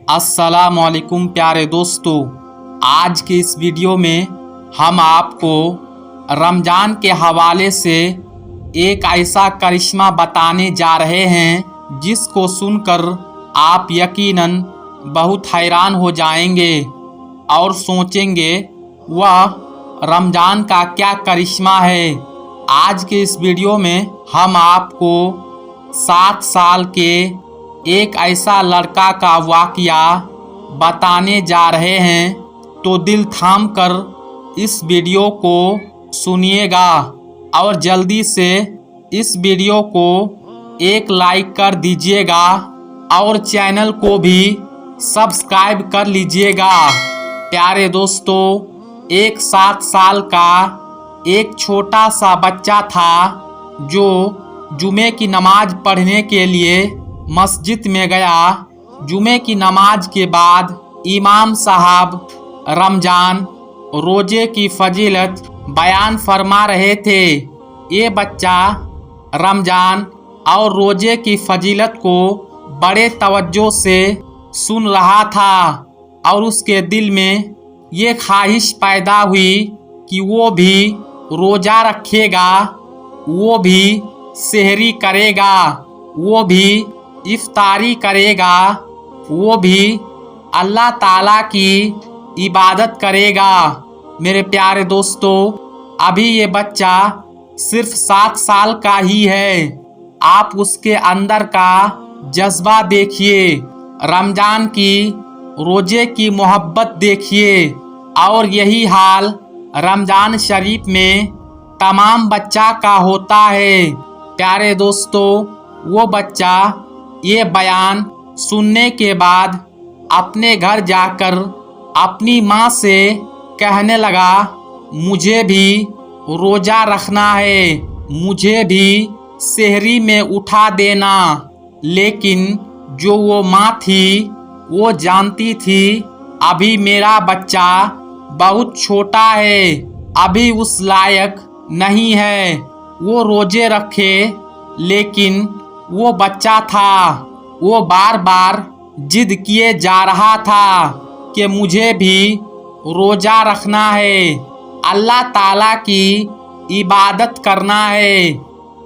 अस्सलामुअलैकुम प्यारे दोस्तों, आज के इस वीडियो में हम आपको रमज़ान के हवाले से एक ऐसा करिश्मा बताने जा रहे हैं जिसको सुनकर आप यकीनन बहुत हैरान हो जाएंगे और सोचेंगे वह रमज़ान का क्या करिश्मा है। आज के इस वीडियो में हम आपको 7 साल के एक ऐसा लड़का का वाक़या बताने जा रहे हैं, तो दिल थाम कर इस वीडियो को सुनिएगा और जल्दी से इस वीडियो को एक लाइक कर दीजिएगा और चैनल को भी सब्सक्राइब कर लीजिएगा। प्यारे दोस्तों, एक 7 साल का एक छोटा सा बच्चा था जो जुमे की नमाज पढ़ने के लिए मस्जिद में गया। जुमे की नमाज के बाद इमाम साहब रमज़ान रोज़े की फजीलत बयान फरमा रहे थे। ये बच्चा रमज़ान और रोज़े की फजीलत को बड़े तवज्जो से सुन रहा था और उसके दिल में ये ख्वाहिश पैदा हुई कि वो भी रोज़ा रखेगा, वो भी सहरी करेगा, वो भी इफ्तारी करेगा, वो भी अल्लाह ताला की इबादत करेगा। मेरे प्यारे दोस्तों, अभी ये बच्चा सिर्फ 7 साल का ही है। आप उसके अंदर का जज्बा देखिए, रमज़ान की रोज़े की मोहब्बत देखिए। और यही हाल रमज़ान शरीफ में तमाम बच्चा का होता है। प्यारे दोस्तों, वो बच्चा ये बयान सुनने के बाद अपने घर जाकर अपनी माँ से कहने लगा, मुझे भी रोज़ा रखना है, मुझे भी सहरी में उठा देना। लेकिन जो वो माँ थी वो जानती थी अभी मेरा बच्चा बहुत छोटा है, अभी उस लायक नहीं है वो रोज़े रखे। लेकिन वो बच्चा था, वो बार बार जिद किए जा रहा था कि मुझे भी रोज़ा रखना है, अल्लाह ताला की इबादत करना है।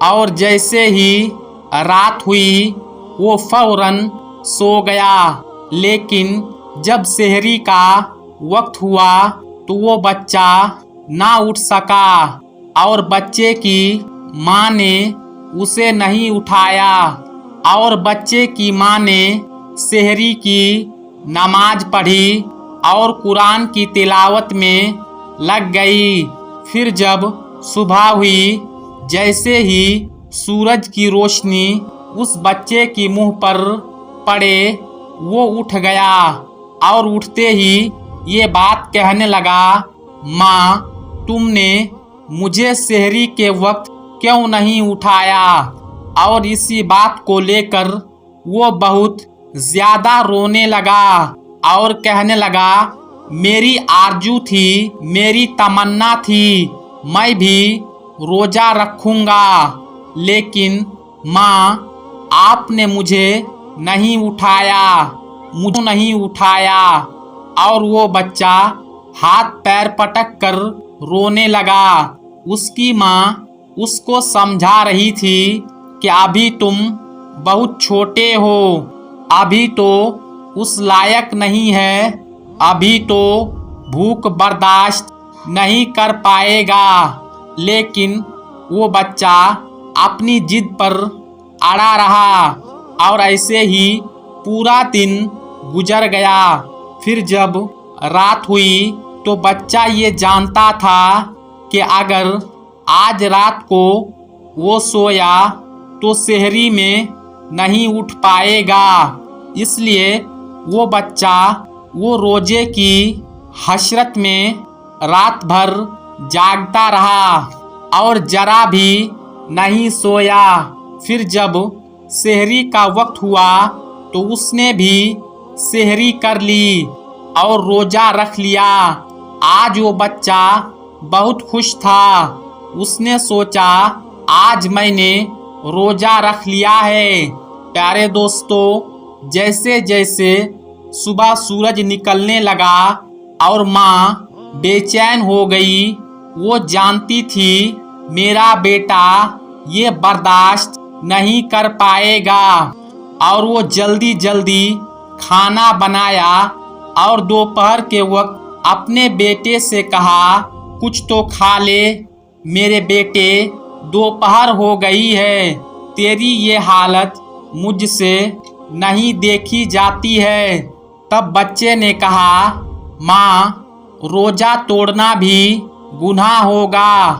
और जैसे ही रात हुई वो फौरन सो गया। लेकिन जब सहरी का वक्त हुआ तो वो बच्चा ना उठ सका और बच्चे की माँ ने उसे नहीं उठाया और बच्चे की माँ ने सहरी की नमाज पढ़ी और कुरान की तिलावत में लग गई। फिर जब सुबह हुई, जैसे ही सूरज की रोशनी उस बच्चे की मुंह पर पड़े वो उठ गया और उठते ही ये बात कहने लगा, माँ तुमने मुझे सहरी के वक्त क्यों नहीं उठाया। और इसी बात को लेकर वो बहुत ज़्यादा रोने लगा और कहने लगा, मेरी आरजू थी, मेरी तमन्ना थी, मैं भी रोज़ा रखूँगा, लेकिन माँ आपने मुझे नहीं उठाया, मुझे नहीं उठाया। और वो बच्चा हाथ पैर पटक कर रोने लगा। उसकी माँ उसको समझा रही थी कि अभी तुम बहुत छोटे हो, अभी तो उस लायक नहीं है, अभी तो भूख बर्दाश्त नहीं कर पाएगा। लेकिन वो बच्चा अपनी जिद पर अड़ा रहा और ऐसे ही पूरा दिन गुजर गया। फिर जब रात हुई तो बच्चा ये जानता था कि अगर आज रात को वो सोया तो सहरी में नहीं उठ पाएगा। इसलिए वो बच्चा वो रोज़े की हसरत में रात भर जागता रहा और जरा भी नहीं सोया। फिर जब सहरी का वक्त हुआ तो उसने भी सहरी कर ली और रोज़ा रख लिया। आज वो बच्चा बहुत खुश था। उसने सोचा, आज मैंने रोज़ा रख लिया है। प्यारे दोस्तों, जैसे जैसे सुबह सूरज निकलने लगा और माँ बेचैन हो गई। वो जानती थी मेरा बेटा ये बर्दाश्त नहीं कर पाएगा और वो जल्दी जल्दी खाना बनाया और दोपहर के वक्त अपने बेटे से कहा, कुछ तो खा ले मेरे बेटे, दोपहर हो गई है, तेरी ये हालत मुझसे नहीं देखी जाती है। तब बच्चे ने कहा, माँ रोजा तोड़ना भी गुनाह होगा।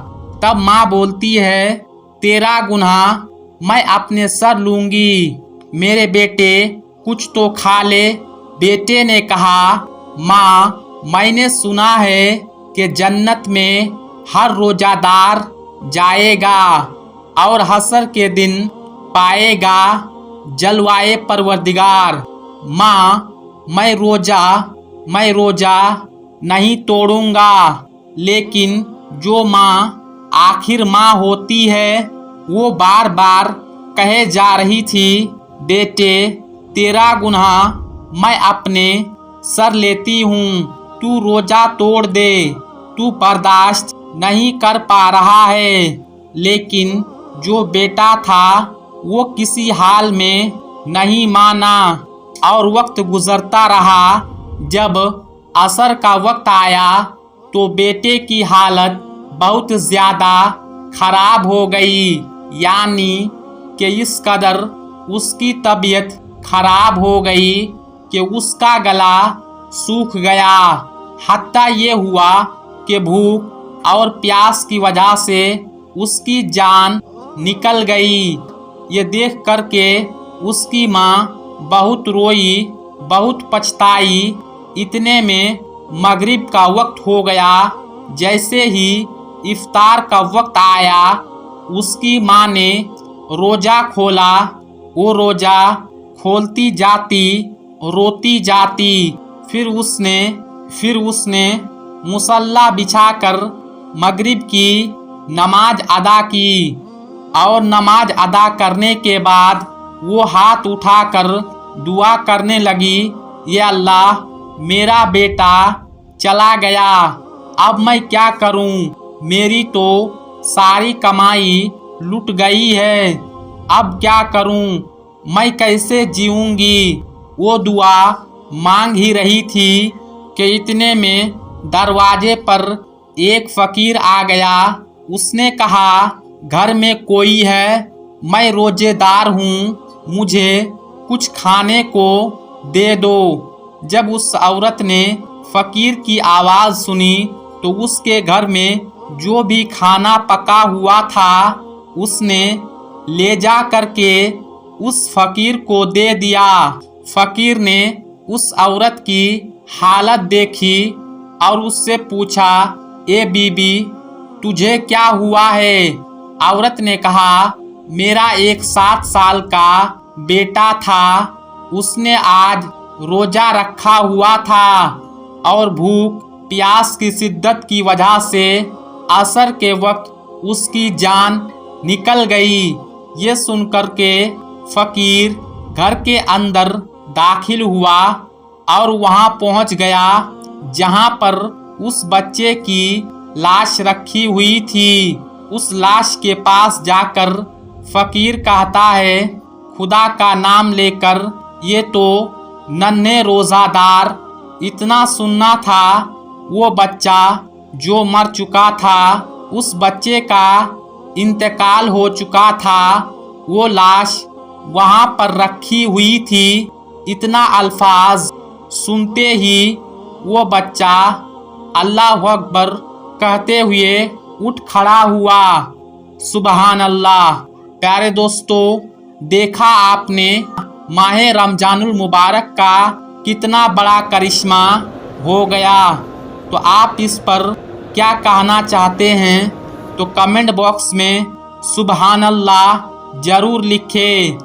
तब माँ बोलती है, तेरा गुनाह मैं अपने सर लूंगी, मेरे बेटे कुछ तो खा ले। बेटे ने कहा, माँ मैंने सुना है कि जन्नत में हर रोजादार जाएगा और हशर के दिन पाएगा जलवाए परवरदिगार। माँ मैं रोजा नहीं तोड़ूंगा। लेकिन जो माँ आखिर माँ होती है वो बार बार कहे जा रही थी, बेटे तेरा गुनाह मैं अपने सर लेती हूँ, तू रोजा तोड़ दे, तू बर्दाश्त नहीं कर पा रहा है। लेकिन जो बेटा था वो किसी हाल में नहीं माना और वक्त गुजरता रहा। जब असर का वक्त आया तो बेटे की हालत बहुत ज़्यादा खराब हो गई, यानी कि इस कदर उसकी तबीयत खराब हो गई कि उसका गला सूख गया। हत्ता ये हुआ कि भूख और प्यास की वजह से उसकी जान निकल गई। ये देख कर के उसकी माँ बहुत रोई, बहुत पछताई। इतने में मगरिब का वक्त हो गया। जैसे ही इफ्तार का वक्त आया उसकी माँ ने रोज़ा खोला। वो रोज़ा खोलती जाती, रोती जाती। फिर उसने मुसल्ला बिछाकर मगरिब की नमाज अदा की और नमाज अदा करने के बाद वो हाथ उठाकर दुआ करने लगी, ये अल्लाह मेरा बेटा चला गया, अब मैं क्या करूं? मेरी तो सारी कमाई लुट गई है, अब क्या करूं? मैं कैसे जीऊंगी? वो दुआ मांग ही रही थी कि इतने में दरवाजे पर एक फकीर आ गया। उसने कहा, घर में कोई है? मैं रोजेदार हूँ, मुझे कुछ खाने को दे दो। जब उस औरत ने फकीर की आवाज़ सुनी तो उसके घर में जो भी खाना पका हुआ था उसने ले जा करके उस फकीर को दे दिया। फकीर ने उस औरत की हालत देखी और उससे पूछा, ए बीबी तुझे क्या हुआ है? औरत ने कहा, मेरा एक 7 साल का बेटा था, उसने आज रोजा रखा हुआ था और भूख प्यास की शिद्दत की वजह से असर के वक्त उसकी जान निकल गई। ये सुनकर के फकीर घर के अंदर दाखिल हुआ और वहां पहुंच गया जहां पर उस बच्चे की लाश रखी हुई थी। उस लाश के पास जाकर फकीर कहता है, खुदा का नाम लेकर ये तो नन्हे रोज़ादार, इतना सुनना था वो बच्चा जो मर चुका था, उस बच्चे का इंतकाल हो चुका था, वो लाश वहाँ पर रखी हुई थी। इतना अल्फाज सुनते ही वो बच्चा अल्लाह अकबर कहते हुए उठ खड़ा हुआ। सुबहान अल्लाह। प्यारे दोस्तों, देखा आपने माह रमजानुल मुबारक का कितना बड़ा करिश्मा हो गया। तो आप इस पर क्या कहना चाहते हैं तो कमेंट बॉक्स में सुबहान अल्लाह ज़रूर लिखें।